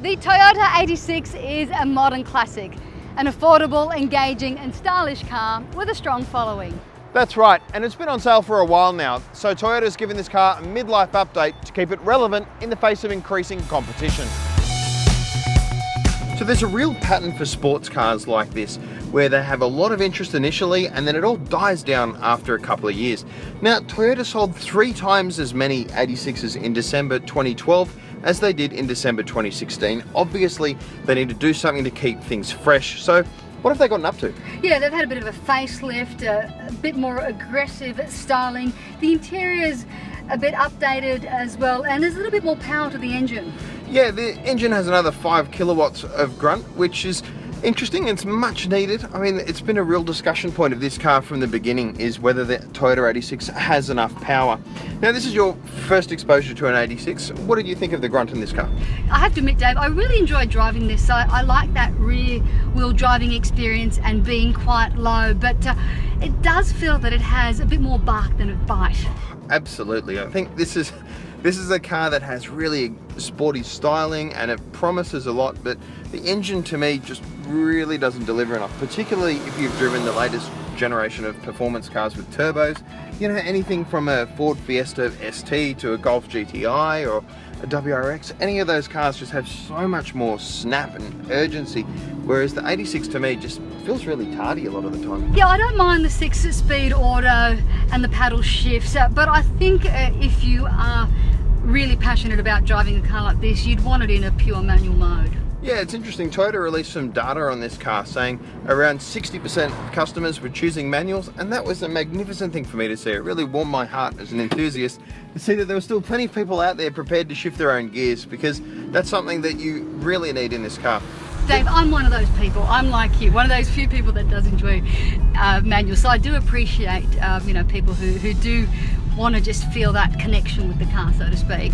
The Toyota 86 is a modern classic, an affordable, engaging and stylish car with a strong following. That's right, and it's been on sale for a while now, so Toyota's given this car a midlife update to keep it relevant in the face of increasing competition. So there's a real pattern for sports cars like this, where they have a lot of interest initially and then it all dies down after a couple of years. Now, Toyota sold 3 times as many 86s in December 2012 as they did in December 2016. Obviously, they need to do something to keep things fresh. So what have they gotten up to? Yeah, they've had a bit of a facelift, a bit more aggressive styling. The interior's a bit updated as well, and there's a little bit more power to the engine. Yeah, the engine has another 5 kilowatts of grunt, which is interesting. It's much needed. I mean, it's been a real discussion point of this car from the beginning, is whether the Toyota 86 has enough power. Now, this is your first exposure to an 86. What did you think of the grunt in this car? I have to admit, Dave, I really enjoyed driving this. I like that rear wheel driving experience and being quite low, but it does feel that it has a bit more bark than a bite. Absolutely. I think this is a car that has really sporty styling and it promises a lot, but the engine to me just really doesn't deliver enough, particularly if you've driven the latest generation of performance cars with turbos. You know, anything from a Ford Fiesta ST to a Golf GTI or a WRX, any of those cars just have so much more snap and urgency, whereas the 86 to me just feels really tardy a lot of the time. Yeah, I don't mind the 6-speed auto and the paddle shifts, but I think if you are really passionate about driving a car like this, you'd want it in a pure manual mode. Yeah, it's interesting. Toyota released some data on this car saying around 60% of customers were choosing manuals, and that was a magnificent thing for me to see. It really warmed my heart as an enthusiast to see that there were still plenty of people out there prepared to shift their own gears, because that's something that you really need in this car. Dave, I'm one of those people. I'm like you, one of those few people that does enjoy manuals. So I do appreciate people who do want to just feel that connection with the car, so to speak.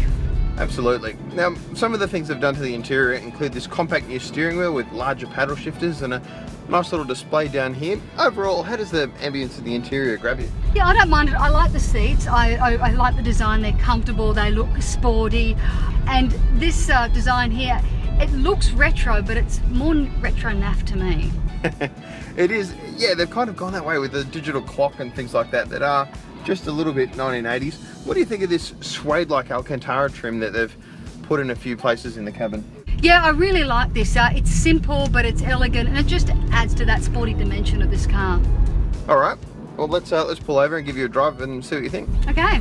Absolutely. Now, some of the things they've done to the interior include this compact new steering wheel with larger paddle shifters and a nice little display down here. Overall, how does the ambience of the interior grab you? Yeah, I don't mind it. I like the seats. I like the design. They're comfortable. They look sporty. And this design here, it looks retro, but it's more retro naff to me. It is. Yeah, they've kind of gone that way with the digital clock and things like that are just a little bit 1980s. What do you think of this suede-like Alcantara trim that they've put in a few places in the cabin? Yeah, I really like this. It's simple, but it's elegant, and it just adds to that sporty dimension of this car. All right. Well, let's pull over and give you a drive and see what you think. Okay.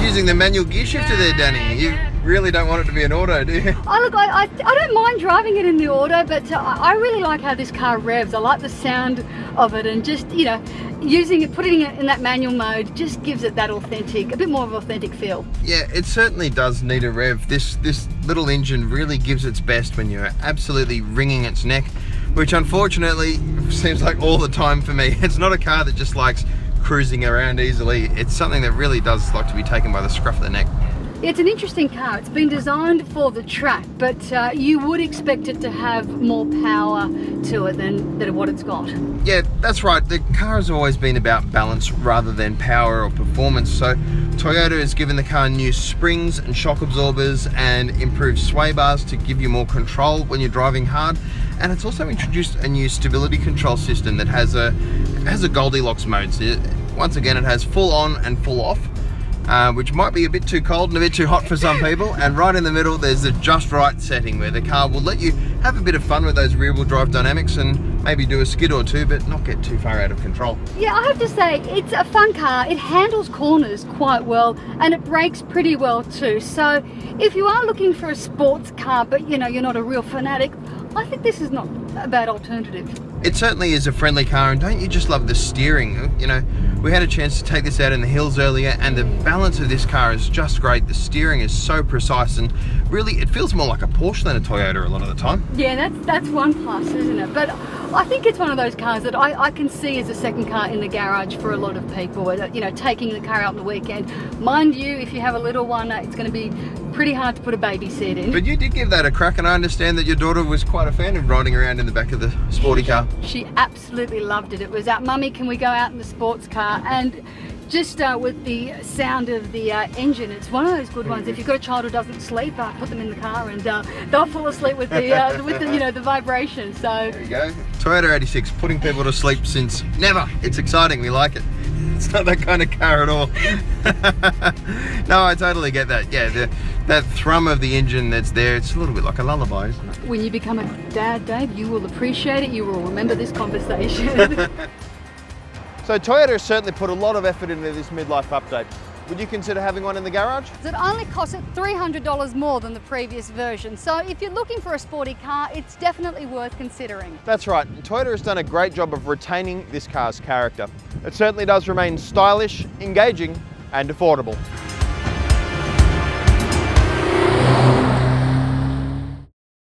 Using the manual gear shifter there, Danny. You really don't want it to be an auto, do you? Oh, look, I don't mind driving it in the auto, but I really like how this car revs. I like the sound of it, and just, using it, putting it in that manual mode just gives it that a bit more of an authentic feel. Yeah, it certainly does need a rev. This little engine really gives its best when you're absolutely wringing its neck, which unfortunately seems like all the time for me. It's not a car that just likes cruising around easily. It's something that really does like to be taken by the scruff of the neck. It's an interesting car. It's been designed for the track, but you would expect it to have more power to it than what it's got. Yeah, that's right. The car has always been about balance rather than power or performance. So Toyota has given the car new springs and shock absorbers and improved sway bars to give you more control when you're driving hard. And it's also introduced a new stability control system that has a Goldilocks mode. So once again, it has full on and full off. Which might be a bit too cold and a bit too hot for some people, and right in the middle there's the just right setting where the car will let you have a bit of fun with those rear wheel drive dynamics and maybe do a skid or two but not get too far out of control. Yeah, I have to say it's a fun car. It handles corners quite well and it brakes pretty well too. So if you are looking for a sports car but you're not a real fanatic, I think this is not a bad alternative. It certainly is a friendly car, and don't you just love the steering? We had a chance to take this out in the hills earlier, and the balance of this car is just great. The steering is so precise, and really it feels more like a Porsche than a Toyota a lot of the time. Yeah, that's one plus, isn't it? But I think it's one of those cars that I can see as a second car in the garage for a lot of people, taking the car out on the weekend. Mind you, if you have a little one, it's going to be pretty hard to put a baby seat in. But you did give that a crack, and I understand that your daughter was quite a fan of riding around in the back of the sporty car. She absolutely loved it. It was Mummy, can we go out in the sports car? And Just with the sound of the engine, it's one of those good ones. If you've got a child who doesn't sleep, put them in the car and they'll fall asleep with the with the, you know, the vibration. So there you go. Toyota 86, putting people to sleep since never. It's exciting. We like it. It's not that kind of car at all. No, I totally get that. Yeah, that thrum of the engine that's there, it's a little bit like a lullaby, isn't it? when you become a dad, Dave, you will appreciate it. You will remember this conversation. So Toyota has certainly put a lot of effort into this midlife update. Would you consider having one in the garage? It only costs $300 more than the previous version. So if you're looking for a sporty car, it's definitely worth considering. That's right. Toyota has done a great job of retaining this car's character. It certainly does remain stylish, engaging, and affordable.